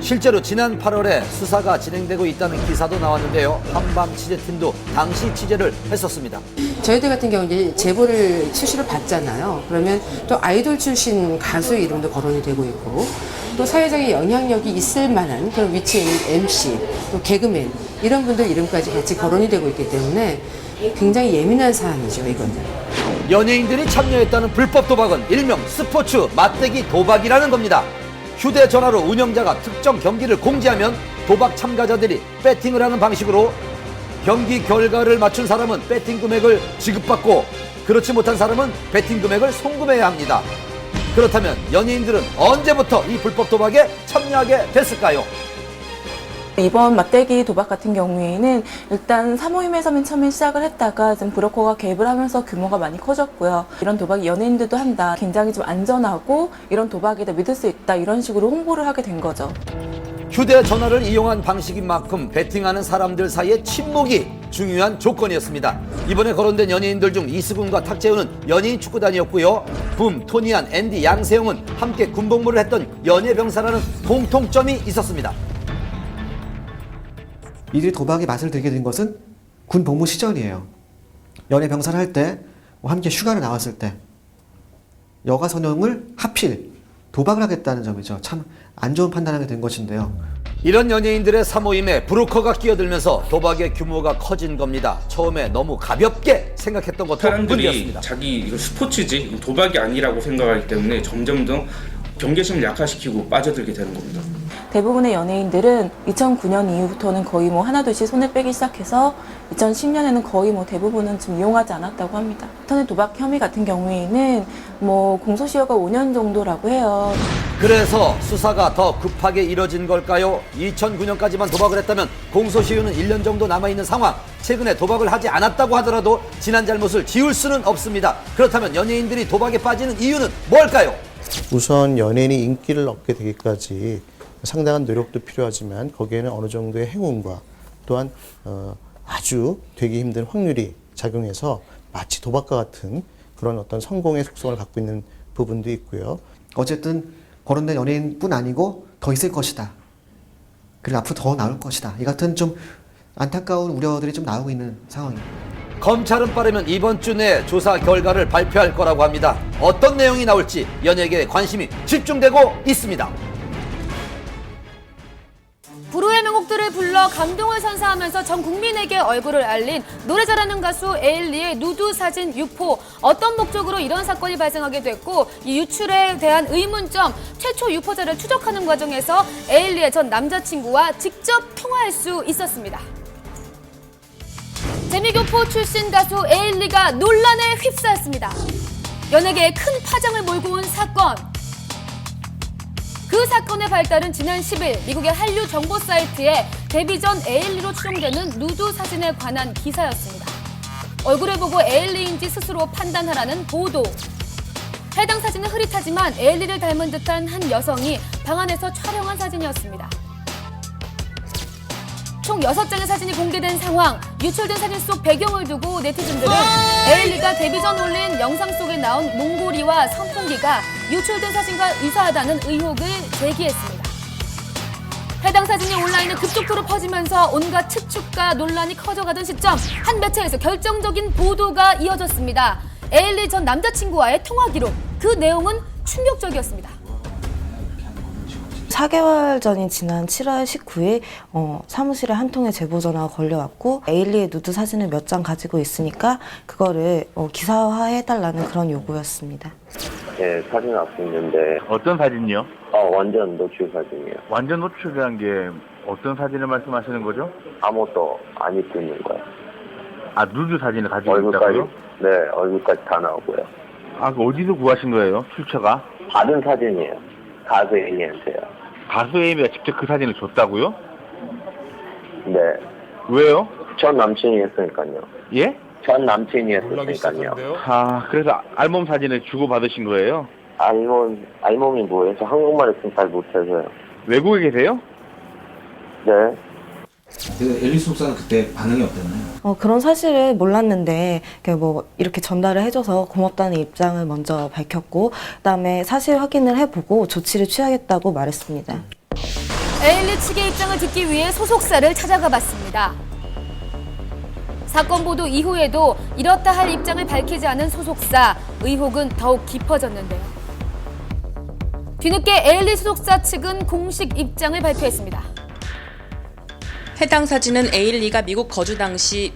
실제로 지난 8월에 수사가 진행되고 있다는 기사도 나왔는데요. 한밤 취재팀도 당시 취재를 했었습니다. 저희들 같은 경우는 제보를 출시를 받잖아요. 그러면 또 아이돌 출신 가수 이름도 거론이 되고 있고 또 사회적인 영향력이 있을 만한 그런 위치에 있는 MC, 또 개그맨 이런 분들 이름까지 같이 거론이 되고 있기 때문에 굉장히 예민한 사안이죠, 이거는. 연예인들이 참여했다는 불법 도박은 일명 스포츠 맞대기 도박이라는 겁니다. 휴대전화로 운영자가 특정 경기를 공지하면 도박 참가자들이 배팅을 하는 방식으로 경기 결과를 맞춘 사람은 배팅 금액을 지급받고 그렇지 못한 사람은 배팅 금액을 송금해야 합니다. 그렇다면 연예인들은 언제부터 이 불법 도박에 참여하게 됐을까요? 이번 맞대기 도박 같은 경우에는 일단 사모임에서 맨 처음에 시작을 했다가 좀 브로커가 개입을 하면서 규모가 많이 커졌고요. 이런 도박이 연예인들도 한다. 굉장히 좀 안전하고 이런 도박이다 믿을 수 있다. 이런 식으로 홍보를 하게 된 거죠. 휴대전화를 이용한 방식인 만큼 배팅하는 사람들 사이의 친목이 중요한 조건이었습니다. 이번에 거론된 연예인들 중 이수근과 탁재훈은 연예인 축구단이었고요. 붐, 토니안, 앤디, 양세형은 함께 군복무를 했던 연예병사라는 공통점이 있었습니다. 이들이 도박의 맛을 들게 된 것은 군 복무 시절이에요. 연예 병사를 할 때, 함께 휴가를 나왔을 때, 여가 선용을 하필 도박을 하겠다는 점이죠. 참 안 좋은 판단하게 된 것인데요. 이런 연예인들의 사모임에 브로커가 끼어들면서 도박의 규모가 커진 겁니다. 처음에 너무 가볍게 생각했던 것도 사람들이 문제였습니다. 자기 이거 스포츠지 도박이 아니라고 생각하기 때문에 점점 더 경계심을 약화시키고 빠져들게 되는 겁니다. 대부분의 연예인들은 2009년 이후부터는 거의 뭐 하나둘씩 손을 빼기 시작해서 2010년에는 거의 뭐 대부분은 좀 이용하지 않았다고 합니다. 인터넷 도박 혐의 같은 경우에는 뭐 공소시효가 5년 정도라고 해요. 그래서 수사가 더 급하게 이뤄진 걸까요? 2009년까지만 도박을 했다면 공소시효는 1년 정도 남아있는 상황. 최근에 도박을 하지 않았다고 하더라도 지난 잘못을 지울 수는 없습니다. 그렇다면 연예인들이 도박에 빠지는 이유는 뭘까요? 우선 연예인이 인기를 얻게 되기까지 상당한 노력도 필요하지만 거기에는 어느 정도의 행운과 또한 아주 되기 힘든 확률이 작용해서 마치 도박과 같은 그런 어떤 성공의 속성을 갖고 있는 부분도 있고요. 어쨌든 거론된 연예인뿐 아니고 더 있을 것이다. 그리고 앞으로 더 나올 것이다. 이 같은 좀 안타까운 우려들이 좀 나오고 있는 상황입니다. 검찰은 빠르면 이번 주 내 조사 결과를 발표할 거라고 합니다. 어떤 내용이 나올지 연예계에 관심이 집중되고 있습니다. 불후의 명곡들을 불러 감동을 선사하면서 전 국민에게 얼굴을 알린 노래 잘하는 가수 에일리의 누드 사진 유포. 어떤 목적으로 이런 사건이 발생하게 됐고 이 유출에 대한 의문점, 최초 유포자를 추적하는 과정에서 에일리의 전 남자친구와 직접 통화할 수 있었습니다. 재미교포 출신 가수 에일리가 논란에 휩싸였습니다. 연예계에 큰 파장을 몰고 온 사건. 그 사건의 발달은 지난 10일 미국의 한류 정보 사이트에 데뷔 전 에일리로 추정되는 누드 사진에 관한 기사였습니다. 얼굴을 보고 에일리인지 스스로 판단하라는 보도. 해당 사진은 흐릿하지만 에일리를 닮은 듯한 한 여성이 방 안에서 촬영한 사진이었습니다. 총 6장의 사진이 공개된 상황. 유출된 사진 속 배경을 두고 네티즌들은 에일리가 데뷔 전 올린 영상 속에 나온 몽골이와 선풍기가 유출된 사진과 유사하다는 의혹을 제기했습니다. 해당 사진이 온라인에 급속도로 퍼지면서 온갖 추측과 논란이 커져가던 시점 한 매체에서 결정적인 보도가 이어졌습니다. 에일리 전 남자친구와의 통화 기록. 그 내용은 충격적이었습니다. 4개월 전인 지난 7월 19일 사무실에 한 통의 제보 전화가 걸려왔고 에일리의 누드 사진을 몇 장 가지고 있으니까 그거를 기사화해달라는 그런 요구였습니다. 네, 사진 앞에 있는데. 어떤 사진이요? 완전 노출 사진이에요. 완전 노출이란 게 어떤 사진을 말씀하시는 거죠? 아무것도 안 입고 있는 거예요. 아, 누드 사진을 가지고 있다고요? 네, 얼굴까지 다 나오고요. 아, 그 어디서 구하신 거예요? 출처가? 받은 사진이에요. 가수 A한테요. 가수 에이미가 직접 그 사진을 줬다고요? 네. 왜요? 전 남친이 했으니까요. 예? 전 남친이 했으니까요. 아, 그래서 알몸 사진을 주고받으신 거예요? 알몸이 뭐예요? 저 한국말을 잘 못해서요. 외국에 계세요? 네. 그 앨리스 목사는 그때 반응이 어땠나요? 그런 사실을 몰랐는데 이렇게 전달을 해줘서 고맙다는 입장을 먼저 밝혔고 그다음에 사실 확인을 해보고 조치를 취하겠다고 말했습니다. 에일리 측의 입장을 듣기 위해 소속사를 찾아가 봤습니다. 사건 보도 이후에도 이렇다 할 입장을 밝히지 않은 소속사, 의혹은 더욱 깊어졌는데요. 뒤늦게 에일리 소속사 측은 공식 입장을 발표했습니다. 해당 사진은 에일리가 미국 거주 당시